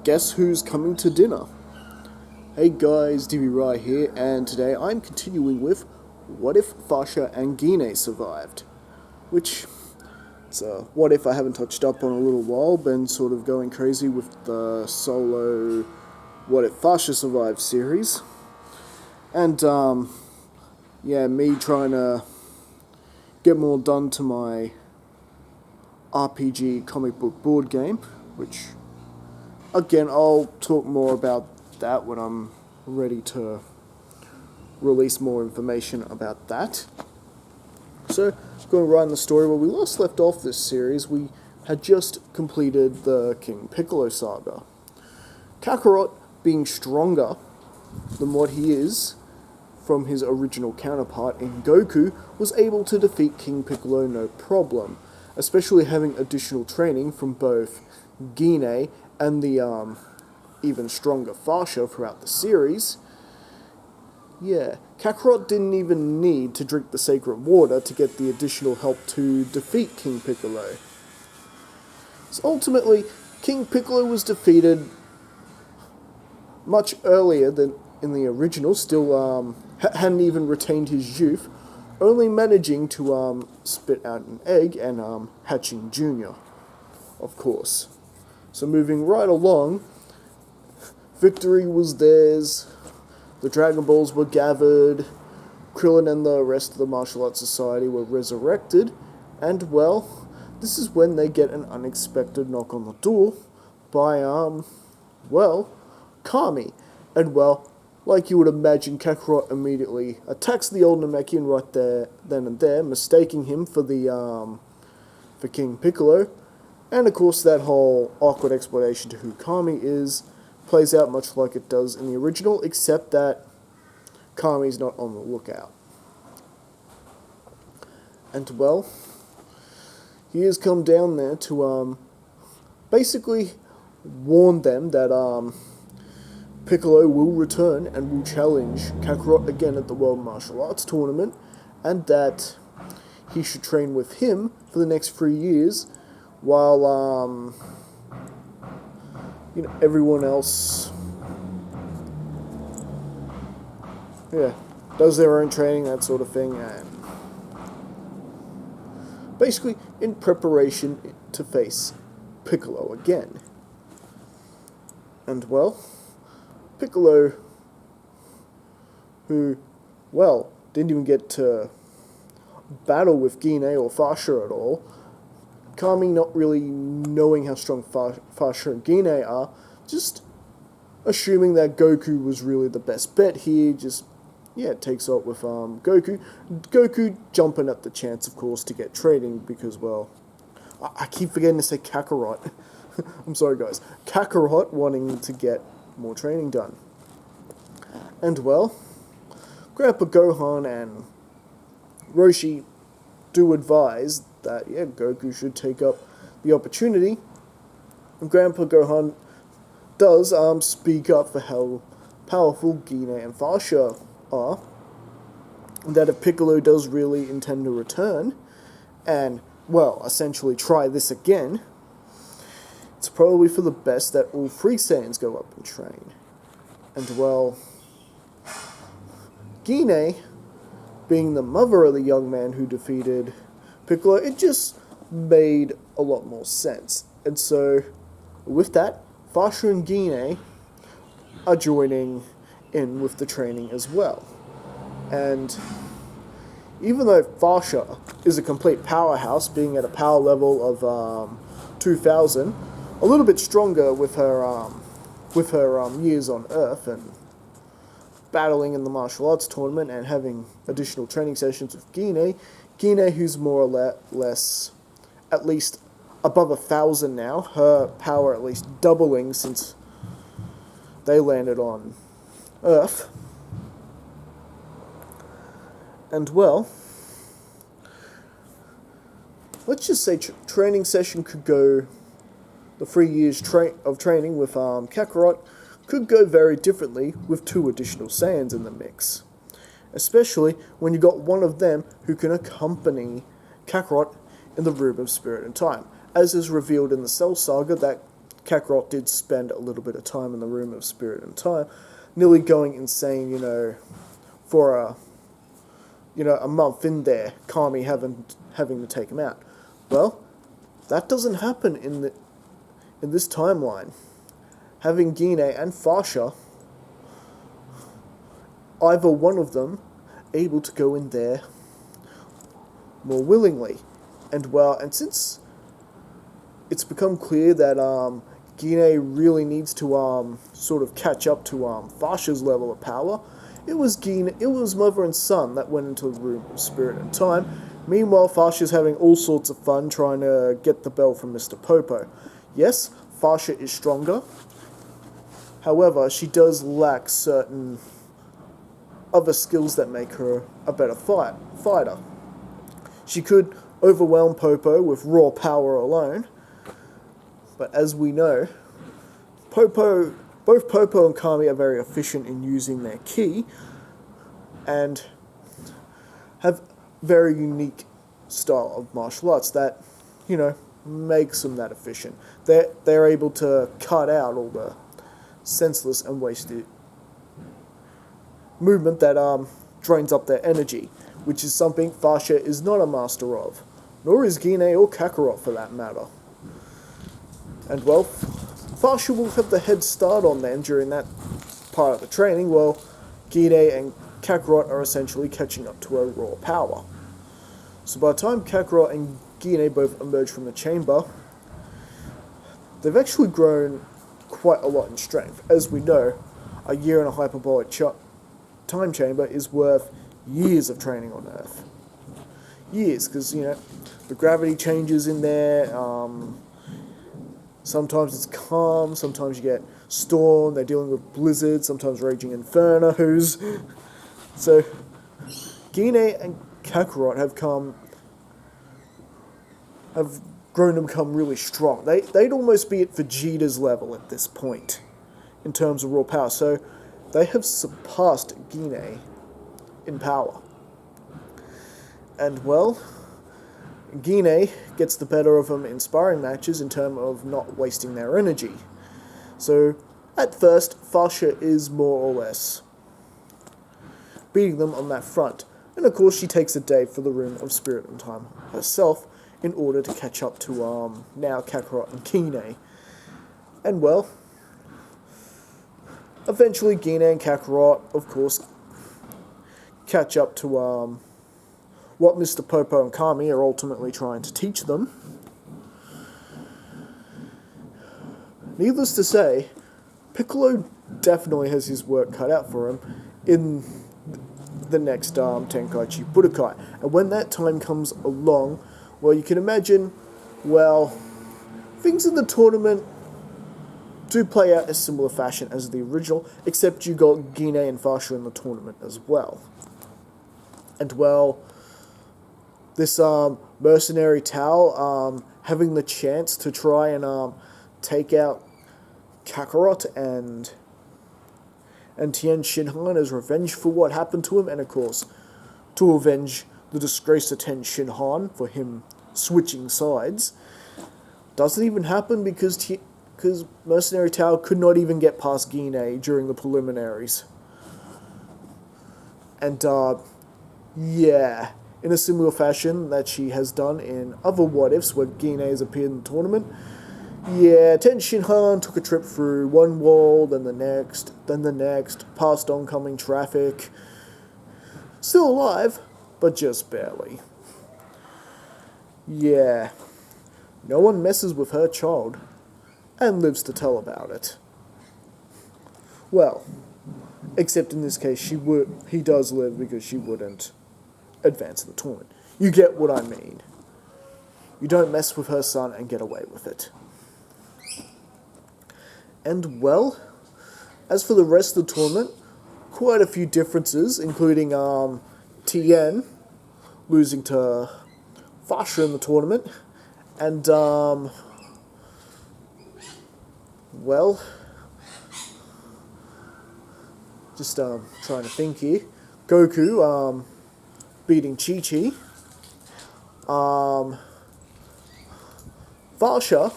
Guess who's coming to dinner? Hey guys, DB Rai here, and today I'm continuing with What If Fasha and Gine survived? Which, it's a what if I haven't touched up on a little while, been sort of going crazy with the solo What If Fasha survived series. And, me trying to get more done to my RPG comic book board game, which, again, I'll talk more about that when I'm ready to release more information about that. So, going right in the story, where we last left off this series, we had just completed the King Piccolo saga. Kakarot, being stronger than what he is from his original counterpart in Goku, was able to defeat King Piccolo no problem, especially having additional training from both Gine and the even stronger Fasha throughout the series. Yeah, Kakarot didn't even need to drink the sacred water to get the additional help to defeat King Piccolo. So ultimately, King Piccolo was defeated much earlier than in the original, still hadn't even retained his youth, only managing to spit out an egg and hatching Junior, of course. So moving right along, victory was theirs, the Dragon Balls were gathered, Krillin and the rest of the martial arts society were resurrected, and well, this is when they get an unexpected knock on the door by, Kami. And well, like you would imagine, Kakarot immediately attacks the old Namekian right there, then and there, mistaking him for for King Piccolo. And of course, that whole awkward explanation to who Kami is plays out much like it does in the original, except that Kami's not on the lookout. And well, he has come down there to basically warn them that Piccolo will return and will challenge Kakarot again at the World Martial Arts Tournament, and that he should train with him for the next 3 years, while everyone else does their own training, that sort of thing, and basically in preparation to face Piccolo again. And well, Piccolo, who, didn't even get to battle with Gine or Fasha at all, Kami not really knowing how strong Fasha and Gine are, just assuming that Goku was really the best bet here, takes out with Goku. Goku jumping at the chance, of course, to get training because, I keep forgetting to say Kakarot. I'm sorry, guys. Kakarot wanting to get more training done. And, Grandpa Gohan and Roshi do advise that, Goku should take up the opportunity. And Grandpa Gohan does speak up for how powerful Gine and Fasha are, and that if Piccolo does really intend to return, and, essentially try this again, it's probably for the best that all three Saiyans go up and train. And, Gine, being the mother of the young man who defeated Piccolo, it just made a lot more sense. And so, with that, Fasha and Gine are joining in with the training as well. And even though Fasha is a complete powerhouse, being at a power level of 2000, a little bit stronger with her years on Earth and battling in the martial arts tournament and having additional training sessions with Gine, who's more or less at least above 1,000 now, her power at least doubling since they landed on Earth. And let's just say training session could go, the 3 years of training with Kakarot could go very differently with 2 additional Saiyans in the mix. Especially when you got one of them who can accompany Kakarot in the Room of Spirit and Time. As is revealed in the Cell Saga, that Kakarot did spend a little bit of time in the Room of Spirit and Time, nearly going insane, for a month in there, Kami having to take him out. Well, that doesn't happen in this timeline. Having Gine and Fasha, either one of them, able to go in there more willingly. And since it's become clear that Gine really needs to sort of catch up to Fasha's level of power, it was mother and son that went into the Room of Spirit and Time. Meanwhile, Fasha's having all sorts of fun trying to get the bell from Mr. Popo. Yes, Fasha is stronger. However, she does lack certain other skills that make her a better fighter. She could overwhelm Popo with raw power alone, but as we know, both Popo and Kami are very efficient in using their ki, and have very unique style of martial arts that, makes them that efficient. They're able to cut out all the senseless and wasted movement that drains up their energy, which is something Fasha is not a master of, nor is Gine or Kakarot for that matter. And well, Fasha will have the head start on them during that part of the training, while Gine and Kakarot are essentially catching up to her raw power. So by the time Kakarot and Gine both emerge from the chamber, they've actually grown quite a lot in strength. As we know, a year in a hyperbolic time chamber is worth years of training on Earth. Years, because, the gravity changes in there, sometimes it's calm, sometimes you get storm, they're dealing with blizzards, sometimes raging infernos. So, Gine and Kakarot have grown to become really strong. They'd almost be at Vegeta's level at this point, in terms of raw power. So, they have surpassed Gine in power. And, well, Gine gets the better of them in sparring matches in terms of not wasting their energy. So, at first, Fasha is more or less beating them on that front. And of course, she takes a day for the Room of Spirit and Time herself in order to catch up to now Kakarot and Gine. And well, eventually Gine and Kakarot, of course, catch up to what Mr. Popo and Kami are ultimately trying to teach them. Needless to say, Piccolo definitely has his work cut out for him in the next Tenkaichi Budokai. And when that time comes along, well, you can imagine, things in the tournament do play out in a similar fashion as the original, except you got Gine and Fasha in the tournament as well. And this mercenary Tao having the chance to try and take out Kakarot and Tien Shinhan as revenge for what happened to him, and of course to avenge the disgrace of Tien Shinhan for him switching sides, doesn't even happen because Mercenary Tao could not even get past Gine during the preliminaries. And in a similar fashion that she has done in other What Ifs where Gine has appeared in the tournament, Tien Shinhan took a trip through one wall, then the next, past oncoming traffic. Still alive, but just barely. No one messes with her child, and lives to tell about it. Well, except in this case, he does live because she wouldn't advance in the tournament. You get what I mean. You don't mess with her son and get away with it. And, as for the rest of the tournament, quite a few differences, including Tien losing to Fasha in the tournament, and, just trying to think here, Goku beating Chi-Chi, Fasha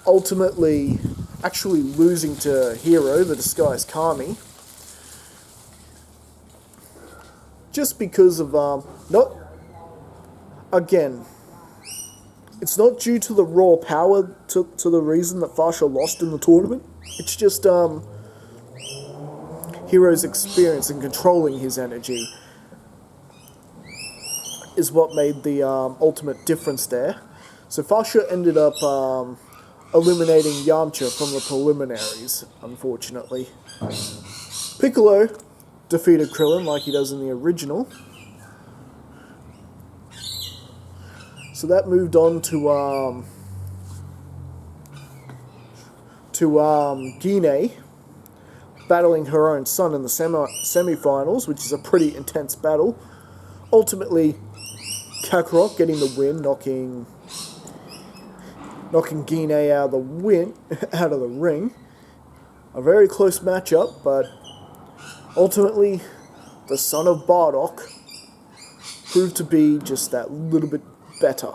ultimately actually losing to Hero, the disguised Kami, just because of, not, again, it's not due to the raw power to the reason that Fasha lost in the tournament. It's just, Hero's experience in controlling his energy is what made the ultimate difference there. So Fasha ended up eliminating Yamcha from the preliminaries, unfortunately. Piccolo defeated Krillin like he does in the original. So that moved on to Gine battling her own son in the semi-finals, which is a pretty intense battle. Ultimately, Kakarot getting the win, knocking Gine out of the ring. A very close matchup, but ultimately, the son of Bardock proved to be just that little bit better.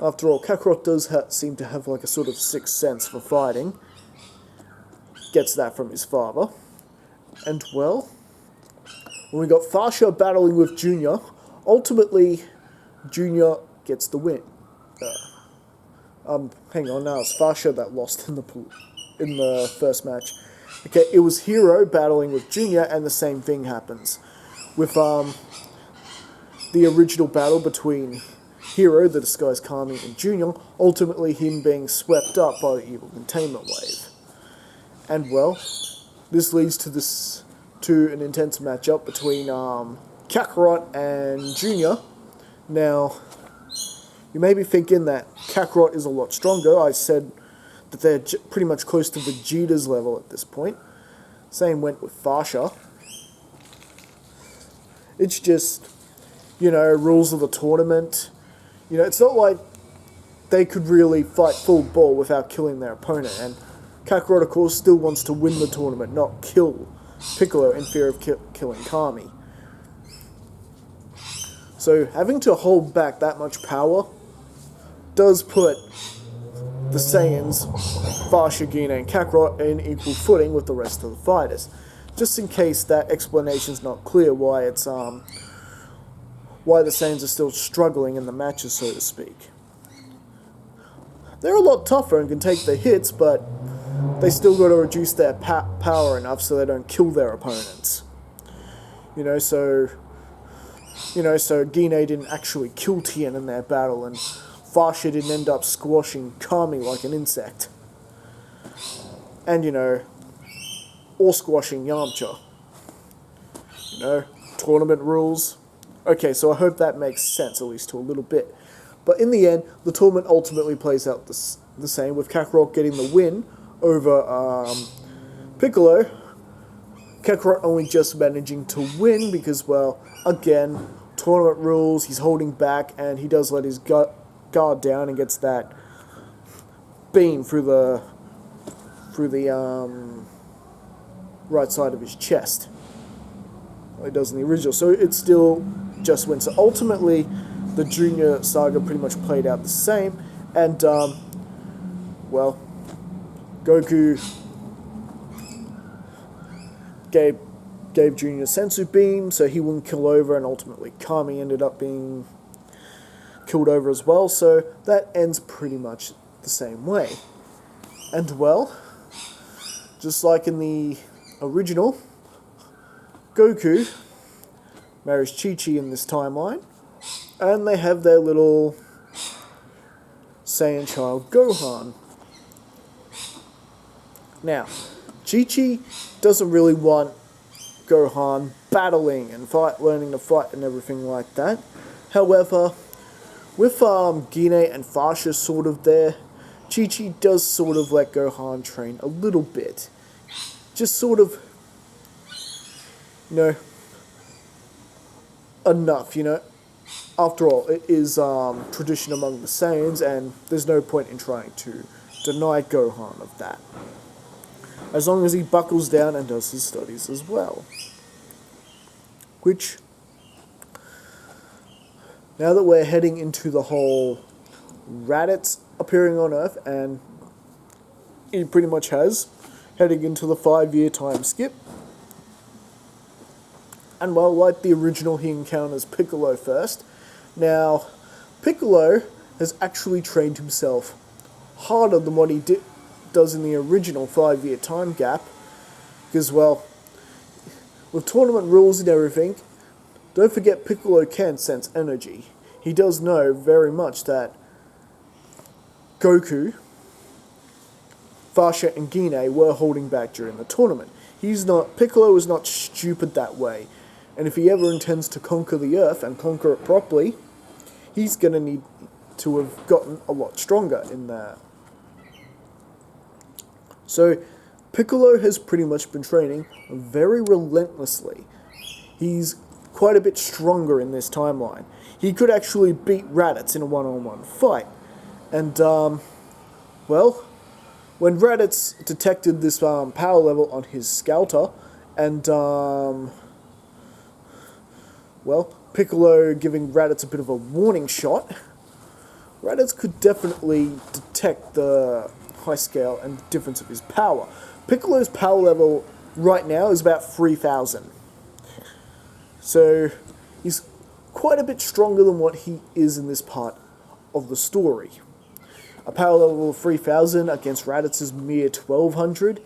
After all, Kakarot does seem to have like a sort of sixth sense for fighting. Gets that from his father. And well, when we got Fasha battling with Junior, ultimately, Junior gets the win. Hang on, now it's Fasha that lost in the first match. Okay, it was Hero battling with Junior, and the same thing happens. With the original battle between Hero, the disguised Kami, and Junior, ultimately him being swept up by the evil containment wave. And well, this leads to an intense matchup between Kakarot and Junior. Now, you may be thinking that Kakarot is a lot stronger. I said that they're pretty much close to Vegeta's level at this point. Same went with Fasha. It's just, rules of the tournament. It's not like they could really fight full ball without killing their opponent. And Kakarot, of course, still wants to win the tournament, not kill Piccolo in fear of killing Kami. So having to hold back that much power does put the Saiyans, Fasha, Gine, and Kakarot in equal footing with the rest of the fighters. Just in case that explanation's not clear why it's why the Saiyans are still struggling in the matches, so to speak. They're a lot tougher and can take the hits, but they still got to reduce their power enough so they don't kill their opponents. So Gine didn't actually kill Tien in their battle, and Fasha didn't end up squashing Kami like an insect. And, or squashing Yamcha. Tournament rules. Okay, so I hope that makes sense, at least to a little bit. But in the end, the tournament ultimately plays out the same, with Kakarot getting the win over Piccolo. Kakarot only just managing to win because, well, again, tournament rules, he's holding back, and he does let his guard down and gets that beam through the right side of his chest. Well, he does in the original. So it still just wins. So ultimately, the Junior saga pretty much played out the same, and well, Goku gave Junior Sensu Beam so he wouldn't kill over, and ultimately Kami ended up being killed over as well, so that ends pretty much the same way. And well, just like in the original, Goku marries Chi-Chi in this timeline, and they have their little Saiyan child, Gohan. Now, Chi-Chi doesn't really want Gohan battling and learning to fight and everything like that. However, with Gine and Fasha sort of there, Chi-Chi does sort of let Gohan train a little bit. Just sort of, enough, After all, it is tradition among the Saiyans, and there's no point in trying to deny Gohan of that. As long as he buckles down and does his studies as well. Which, now that we're heading into the whole Raditz appearing on Earth, and he pretty much has, heading into the 5-year time skip. And well, like the original, he encounters Piccolo first. Now, Piccolo has actually trained himself harder than what he does in the original 5-year time gap. Because, well, with tournament rules and everything, don't forget Piccolo can sense energy. He does know very much that Goku, Fasha, and Gine were holding back during the tournament. Piccolo is not stupid that way. And if he ever intends to conquer the Earth and conquer it properly, he's going to need to have gotten a lot stronger in that. So, Piccolo has pretty much been training very relentlessly. He's quite a bit stronger in this timeline. He could actually beat Raditz in a one-on-one fight. And, well, when Raditz detected this power level on his scouter, and, well, Piccolo giving Raditz a bit of a warning shot, Raditz could definitely detect the high scale and the difference of his power. Piccolo's power level right now is about 3,000. So, he's quite a bit stronger than what he is in this part of the story. A power level of 3,000 against Raditz's mere 1,200?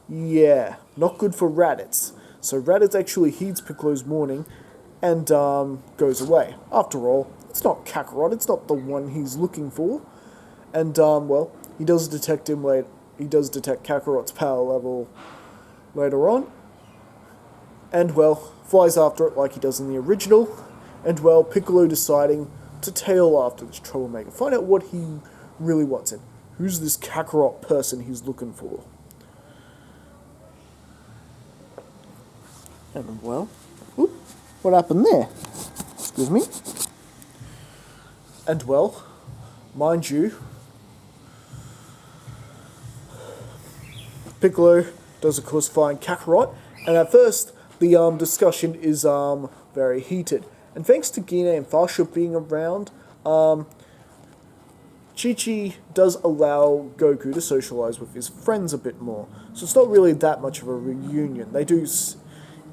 Yeah, not good for Raditz. So Raditz actually heeds Piccolo's warning and goes away. After all, it's not Kakarot, it's not the one he's looking for. And, well, he does detect him later. He does detect Kakarot's power level later on. And, well, flies after it like he does in the original. And, well, Piccolo deciding to tail after this troublemaker. Find out what he really wants and who's this Kakarot person he's looking for. And, well, whoop, what happened there? Excuse me. And, well, mind you, Piccolo does, of course, find Kakarot, and at first, the discussion is very heated. And thanks to Gine and Fasha being around, Chi-Chi does allow Goku to socialize with his friends a bit more. So it's not really that much of a reunion.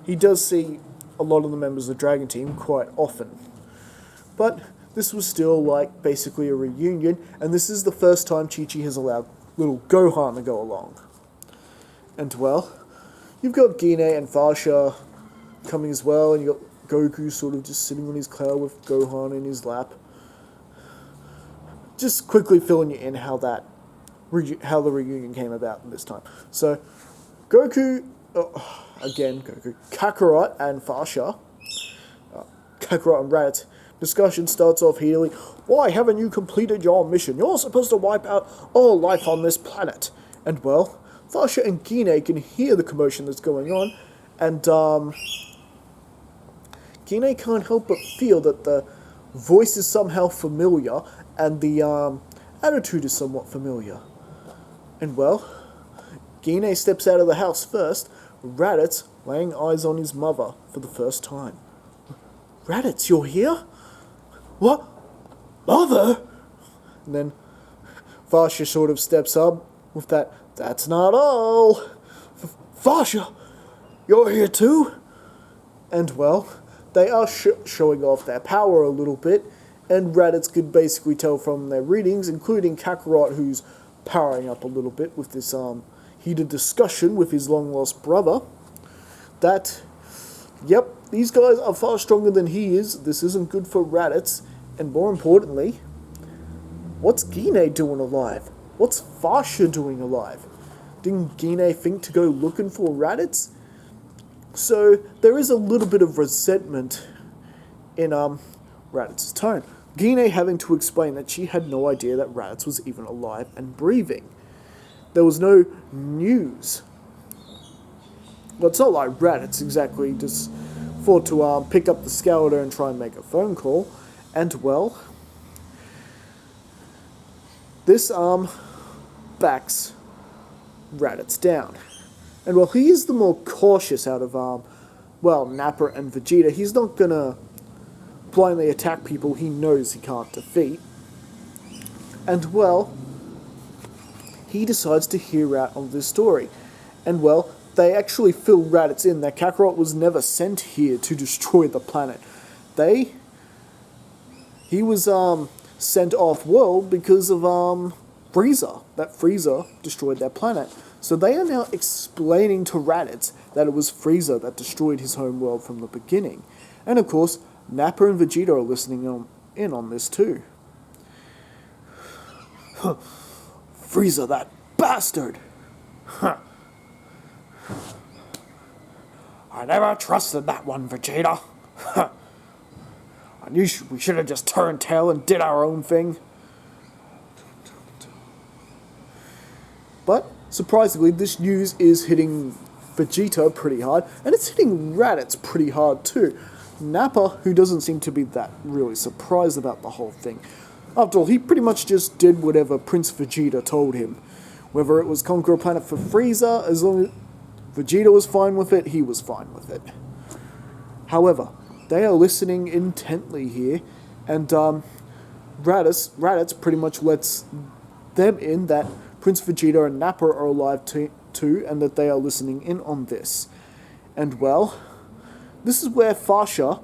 He does see a lot of the members of the Dragon Team quite often. But this was still like basically a reunion, and this is the first time Chi-Chi has allowed little Gohan to go along. And well, you've got Gine and Fasha coming as well, and you've got Goku sort of just sitting on his cloud with Gohan in his lap. Just quickly filling you in how the reunion came about this time. So, Kakarot and Fasha, Kakarot and Raditz, discussion starts off heatedly. Why haven't you completed your mission? You're supposed to wipe out all life on this planet. And well, Fasha and Gine can hear the commotion that's going on, and Gine can't help but feel that the voice is somehow familiar, and the attitude is somewhat familiar. And well, Gine steps out of the house first, Raditz laying eyes on his mother for the first time. Raditz, you're here? What? Mother? And then Fasha sort of steps up with that's not all. Fasha, you're here too? And well, they are showing off their power a little bit, and Raditz could basically tell from their readings, including Kakarot, who's powering up a little bit with this heated discussion with his long-lost brother, that, yep, these guys are far stronger than he is. This isn't good for Raditz, and more importantly, what's Gine doing alive? What's Fasha doing alive? Didn't Gine think to go looking for Raditz? So there is a little bit of resentment in Raditz's tone. Gine having to explain that she had no idea that Raditz was even alive and breathing. There was no news. Well, it's not like Raditz exactly just thought to pick up the scouter and try and make a phone call. And well, this backs Raditz down. And while he is the more cautious out of, Nappa and Vegeta, he's not gonna blindly attack people he knows he can't defeat. And, well, he decides to hear out on this story. And well, they actually fill Raditz in that Kakarot was never sent here to destroy the planet. He was sent off world because of Frieza. That Frieza destroyed their planet. So they are now explaining to Raditz that it was Frieza that destroyed his home world from the beginning. And of course, Nappa and Vegeta are listening in on this too. Frieza, that bastard! I never trusted that one, Vegeta. I knew we should have just turned tail and did our own thing. But, surprisingly, this news is hitting Vegeta pretty hard, and it's hitting Raditz pretty hard too. Nappa, who doesn't seem to be that really surprised about the whole thing. After all, he pretty much just did whatever Prince Vegeta told him. Whether it was conquer a planet for Frieza, as long as Vegeta was fine with it, he was fine with it. However, they are listening intently here, and Raditz pretty much lets them in that Prince Vegeta and Nappa are alive too, and that they are listening in on this. And well, this is where Fasha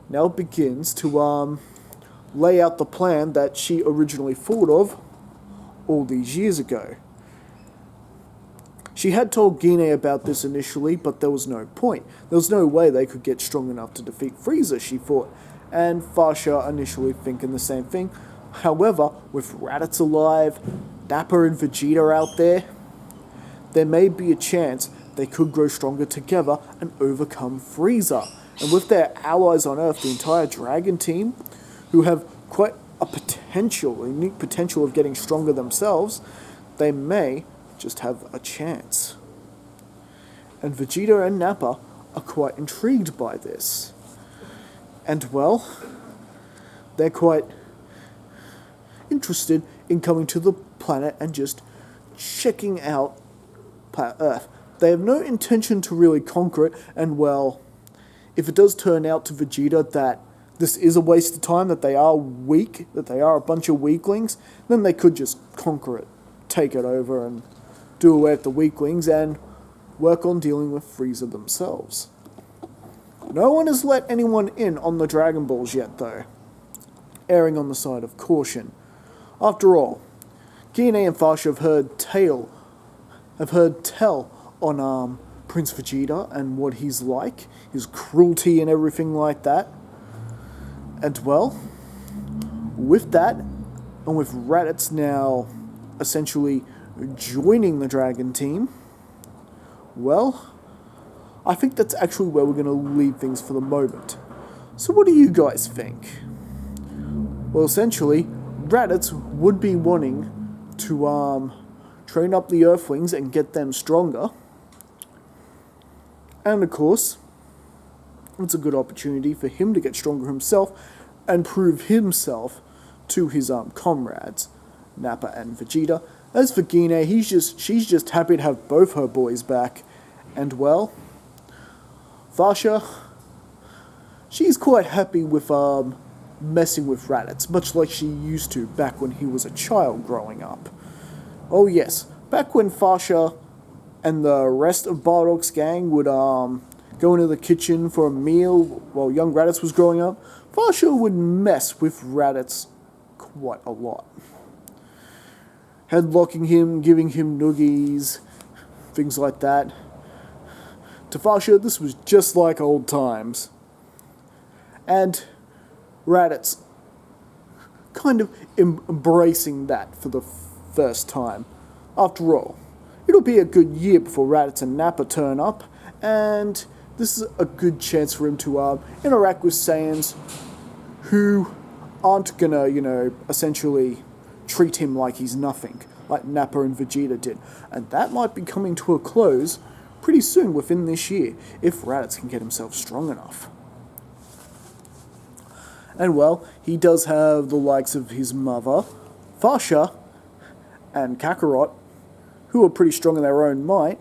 now begins to lay out the plan that she originally thought of all these years ago. She had told Gine about this initially, but there was no point. There was no way they could get strong enough to defeat Frieza, she thought, and Fasha initially thinking the same thing. However, with Raditz alive, Nappa and Vegeta out there may be a chance they could grow stronger together and overcome Frieza. And with their allies on Earth, the entire Dragon team, who have quite a unique potential of getting stronger themselves, they may just have a chance. And Vegeta and Nappa are quite intrigued by this. And well, they're quite interested in coming to the planet and just checking out planet Earth. They have no intention to really conquer it, and well, if it does turn out to Vegeta that this is a waste of time, that they are weak, that they are a bunch of weaklings, then they could just conquer it, take it over, and do away with the weaklings, and work on dealing with Frieza themselves. No one has let anyone in on the Dragon Balls yet, though, erring on the side of caution. After all, Gine and Fasha have heard tell on Prince Vegeta and what he's like, his cruelty and everything like that. And well, with that, and with Raditz now essentially joining the Dragon team, well, I think that's actually where we're going to leave things for the moment. So what do you guys think? Well, essentially, Raditz would be wanting to train up the Earthlings and get them stronger. And of course, it's a good opportunity for him to get stronger himself and prove himself to his comrades, Nappa and Vegeta. As for Gine, she's just happy to have both her boys back. And well, Fasha, she's quite happy with messing with Raditz, much like she used to back when he was a child growing up. Oh yes, back when Fasha and the rest of Bardock's gang would go into the kitchen for a meal while young Raditz was growing up, Fasha would mess with Raditz quite a lot. Headlocking him, giving him noogies, things like that. To Fasha, this was just like old times. And Raditz kind of embracing that for the first time. After all, it'll be a good year before Raditz and Nappa turn up, and this is a good chance for him to interact with Saiyans who aren't gonna, essentially treat him like he's nothing, like Nappa and Vegeta did. And that might be coming to a close pretty soon within this year, if Raditz can get himself strong enough. And well, he does have the likes of his mother, Fasha, and Kakarot, who are pretty strong in their own might,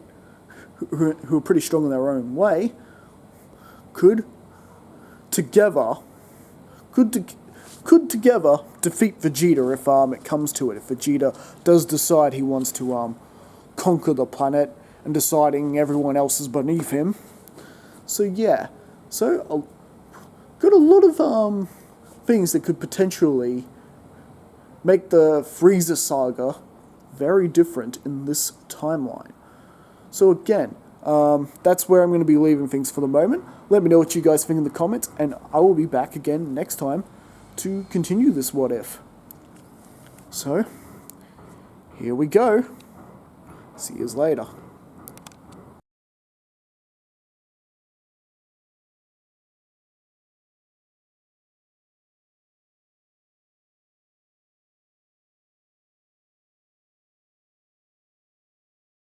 who are pretty strong in their own way, could could together defeat Vegeta if it comes to it. If Vegeta does decide he wants to conquer the planet and deciding everyone else is beneath him. So yeah, so got a lot of things that could potentially make the Frieza saga very different in this timeline. So again, that's where I'm going to be leaving things for the moment. Let me know what you guys think in the comments, and I will be back again next time to continue this what if. So, here we go. See you later.